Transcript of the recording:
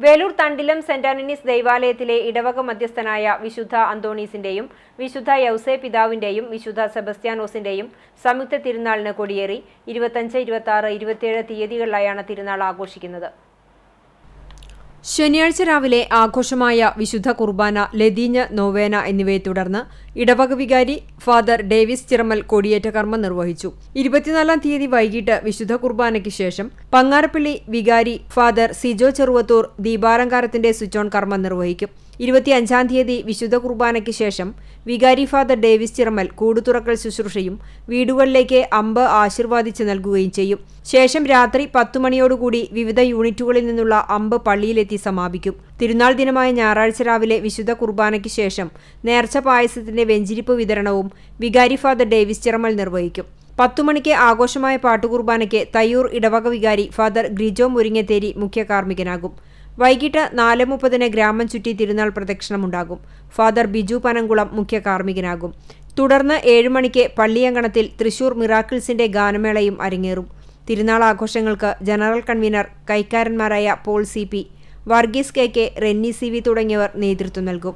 Velur Thandilam saint Antony's ദൈവാലയത്തിലെ ഇടവക മധ്യസ്ഥനായ വിശുദ്ധ അന്തോണീസിന്റെയും വിശുദ്ധ യൗസേ പിതാവിന്റെയും വിശുദ്ധ സെബസ്ത്യാനോസിന്റെയും സംയുക്ത തിരുനാളിന് കൊടിയേറി 25, 26, 27 തീയതികളിലായാണ് തിരുനാൾ ആഘോഷിക്കുന്നത്. ശനിയാഴ്ച രാവിലെ ആഘോഷമായ വിശുദ്ധ കുർബാന, ലതീഞ്ഞ്, നോവേന എന്നിവയെ തുടർന്ന് ഇടവക വികാരി ഫാദർ ഡേവിസ് ചിറമൽ കൊടിയേറ്റ കർമ്മം നിർവഹിച്ചു. 24-ാം തീയതി വൈകിട്ട് വിശുദ്ധ കുർബാനയ്ക്ക് ശേഷം പങ്ങാരപ്പള്ളി വികാരി ഫാദർ സിജോ ചെറുവത്തൂർ ദീപാലങ്കാരത്തിന്റെ സ്വിച്ച് ഓൺ കർമ്മം നിർവഹിക്കും. 25-ാം തീയതി വിശുദ്ധ കുർബാനയ്ക്ക് ശേഷം വികാരി ഫാദർ ഡേവിസ് ചിറമൽ കൂടുതുറക്കൽ ശുശ്രൂഷയും വീടുകളിലേക്ക് അമ്പ് ആശീർവാദിച്ച് നൽകുകയും ചെയ്യും. ശേഷം രാത്രി 10 മണിയോടുകൂടി വിവിധ യൂണിറ്റുകളിൽ നിന്നുള്ള അമ്പ് പള്ളിയിലെത്തി സമാപിക്കും. തിരുനാൾ ദിനമായ ഞായറാഴ്ച രാവിലെ വിശുദ്ധ കുർബാനയ്ക്ക് ശേഷം നേർച്ച പായസത്തിന്റെ വെഞ്ചിരിപ്പ് വിതരണവും വികാരി ഫാദർ ഡേവിസ് ചിറമൽ നിർവഹിക്കും. 10 മണിക്ക് ആഘോഷമായ പാട്ടുകുർബാനയ്ക്ക് തയ്യൂർ ഇടവക വികാരി ഫാദർ ഗ്രിജോ മുരിങ്ങത്തേരി മുഖ്യ കാർമ്മികനാകും. വൈകിട്ട് 4:30 ഗ്രാമം ചുറ്റി തിരുനാൾ പ്രദക്ഷിണമുണ്ടാകും. ഫാദർ ബിജു പനംകുളം മുഖ്യ കാർമ്മികനാകും. തുടർന്ന് 7 മണിക്ക് പള്ളിയങ്കണത്തിൽ തൃശൂർ മിറാക്കിൾസിന്റെ ഗാനമേളയും അരങ്ങേറും. തിരുനാൾ ആഘോഷങ്ങൾക്ക് ജനറൽ കൺവീനർ കൈക്കാരന്മാരായ Paul CP, Varghese KK, Renny CV തുടങ്ങിയവർ നേതൃത്വം നൽകും.